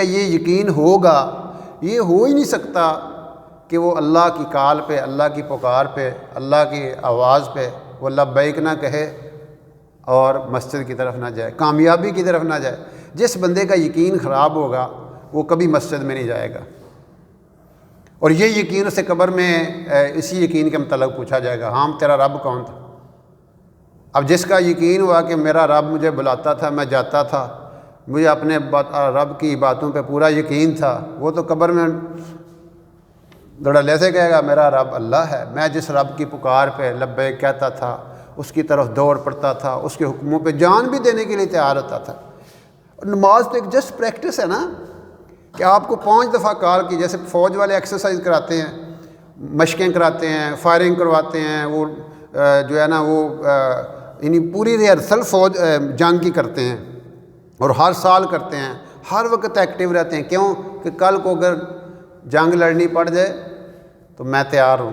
یہ یقین ہوگا، یہ ہو ہی نہیں سکتا کہ وہ اللہ کی کال پہ، اللہ کی پکار پہ، اللہ کی آواز پہ وہ لبیک نہ کہے اور مسجد کی طرف نہ جائے، کامیابی کی طرف نہ جائے۔ جس بندے کا یقین خراب ہوگا وہ کبھی مسجد میں نہیں جائے گا، اور یہ یقین اسے قبر میں اسی یقین کے متعلق پوچھا جائے گا، ہاں تیرا رب کون تھا؟ اب جس کا یقین ہوا کہ میرا رب مجھے بلاتا تھا، میں جاتا تھا، مجھے اپنے رب کی باتوں پہ پورا یقین تھا، وہ تو قبر میں دھڑلے سے کہے گا میرا رب اللہ ہے، میں جس رب کی پکار پہ لبیک کہتا تھا، اس کی طرف دوڑ پڑتا تھا، اس کے حکموں پہ جان بھی دینے کے لیے تیار ہوتا تھا۔ نماز تو ایک جسٹ پریکٹس ہے نا، کہ آپ کو 5 دفعہ کال کی، جیسے فوج والے ایکسرسائز کراتے ہیں، مشقیں کراتے ہیں، فائرنگ کرواتے ہیں، وہ جو ہے نا وہ یعنی پوری ریہرسل فوج جنگ کی کرتے ہیں، اور ہر سال کرتے ہیں، ہر وقت ایکٹیو رہتے ہیں۔ کیوں؟ کہ کل کو اگر جنگ لڑنی پڑ جائے تو میں تیار ہوں۔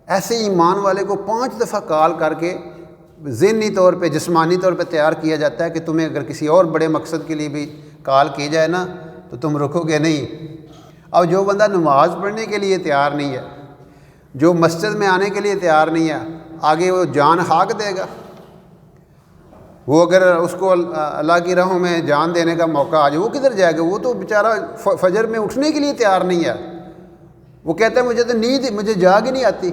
ایسے ایمان والے کو 5 دفعہ کال کر کے ذہنی طور پہ، جسمانی طور پہ تیار کیا جاتا ہے کہ تمہیں اگر کسی اور بڑے مقصد کے لیے بھی کال کی جائے نا تو تم رکو گے نہیں۔ اب جو بندہ نماز پڑھنے کے لیے تیار نہیں ہے، جو مسجد میں آنے کے لیے تیار نہیں ہے، آگے وہ جان ہاک دے گا۔ وہ اگر اس کو اللہ کی راہوں میں جان دینے کا موقع آ جائے، وہ کدھر جائے گا؟ وہ تو بیچارہ فجر میں اٹھنے کے لیے تیار نہیں ہے، وہ کہتا ہے مجھے تو نیند، مجھے جاگ ہی نہیں آتی۔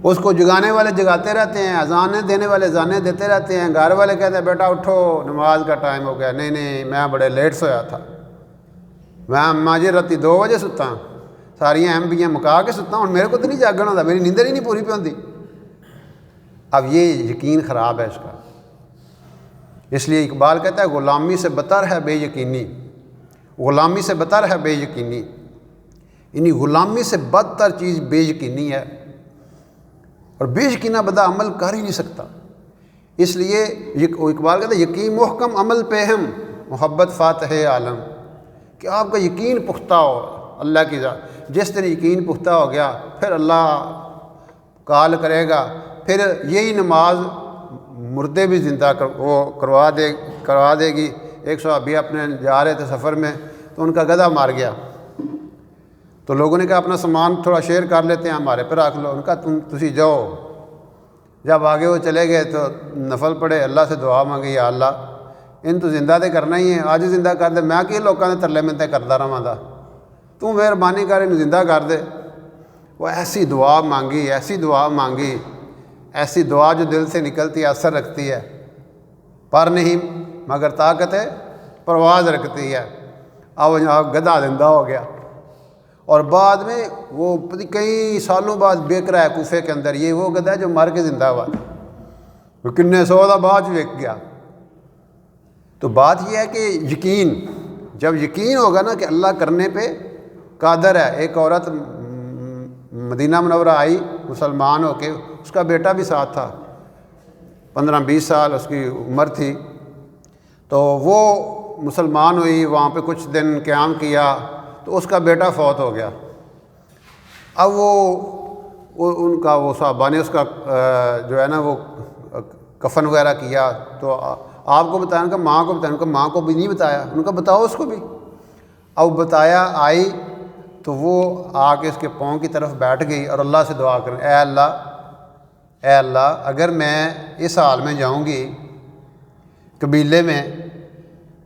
اس کو جگانے والے جگاتے رہتے ہیں، اذانیں دینے والے اذانیں دیتے رہتے ہیں، گھر والے کہتے ہیں بیٹا اٹھو نماز کا ٹائم ہو گیا۔ نہیں نہیں، میں بڑے لیٹ سویا تھا، میں ماجے راتی 2 بجے ستا ہوں، ساریاں اہم بیاں مکا کے ستا ہوں، میرے کو تو نہیں جاگنا ہوتا، میری نیندر ہی نہیں پوری پہ ہوتی۔ اب یہ یقین خراب ہے اس کا۔ اس لیے اقبال کہتا ہے غلامی سے بتر ہے بے یقینی، غلامی سے بتر ہے بے یقینی، یعنی غلامی سے بدتر چیز بے یقینی ہے، اور بے یقینہ بندہ عمل کر ہی نہیں سکتا۔ اس لیے اقبال کہتا ہے یقین محکم عمل پہ ہم محبت فاتح عالم، کہ آپ کا یقین پختہ ہو اللہ کی ذات۔ جس دن یقین پختہ ہو گیا پھر اللہ کال کرے گا، پھر یہی نماز مردے بھی زندہ کروا دے گی۔ ایک صحابی اپنے جا رہے تھے سفر میں، تو ان کا گدھا مار گیا، تو لوگوں نے کہا اپنا سامان تھوڑا شیئر کر لیتے ہیں، ہمارے پہ رکھ لو۔ ان کا تسی جاؤ۔ جب آگے وہ چلے گئے تو نفل پڑھے، اللہ سے دعا مانگی، یا اللہ ان تو زندہ دے کرنا ہی ہے، آج زندہ کر دے، میں کہ لوگوں نے ترلے منتیں کرتا رہا دا، تو مہربانی کر انہوں زندہ کر دے۔ وہ ایسی دعا مانگی، ایسی دعا مانگی، ایسی دعا جو دل سے نکلتی ہے، اثر رکھتی ہے، پر نہیں مگر طاقت ہے پرواز رکھتی ہے۔ اب جناب گدھا زندہ ہو گیا، اور بعد میں وہ کئی سالوں بعد بیک رہا ہے کوفے کے اندر، یہ وہ گدھا ہے جو مر کے زندہ ہوا تھا، وہ کنے سو دا بعد وک گیا۔ تو بات یہ ہے کہ یقین، جب یقین ہوگا نا کہ اللہ کرنے پہ قادر ہے۔ ایک عورت مدینہ منورہ آئی مسلمان ہو کے، اس کا بیٹا بھی ساتھ تھا، 15-20 سال اس کی عمر تھی، تو وہ مسلمان ہوئی، وہاں پہ کچھ دن قیام کیا، تو اس کا بیٹا فوت ہو گیا۔ اب ان کا وہ صحابہ نے اس کا جو ہے نا وہ کفن وغیرہ کیا، تو آپ کو بتایا، ان کا ماں کو بتایا، ان کا ماں کو بھی نہیں بتایا، ان کا بتاؤ اس کو بھی۔ اب بتایا، آئی تو وہ آ کے اس کے پاؤں کی طرف بیٹھ گئی اور اللہ سے دعا کریں، اے اللہ اگر میں اس حال میں جاؤں گی قبیلے میں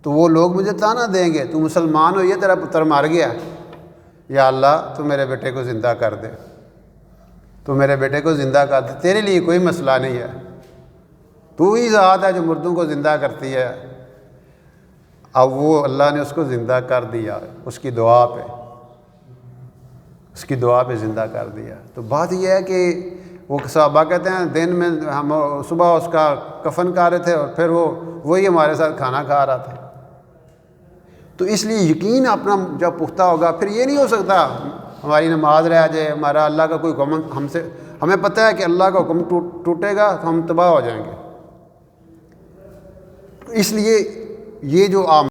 تو وہ لوگ مجھے تانا دیں گے، تو مسلمان ہو، یہ تیرا پتر مر گیا، یا اللہ تو میرے بیٹے کو زندہ کر دے، تو میرے بیٹے کو زندہ کر دے، تیرے لیے کوئی مسئلہ نہیں ہے، تو ہی ذات ہے جو مردوں کو زندہ کرتی ہے۔ اب وہ اللہ نے اس کو زندہ کر دیا، اس کی دعا پہ زندہ کر دیا۔ تو بات یہ ہے کہ وہ صحابہ کہتے ہیں دن میں ہم صبح اس کا کفن کر رہے تھے، اور پھر وہی ہمارے ساتھ کھانا کھا رہا تھا۔ تو اس لیے یقین اپنا جب پختہ ہوگا، پھر یہ نہیں ہو سکتا ہماری نماز رہ جائے، ہمارا اللہ کا کوئی حکم ہمیں پتہ ہے کہ اللہ کا حکم ٹوٹے گا تو ہم تباہ ہو جائیں گے۔ اس لیے یہ جو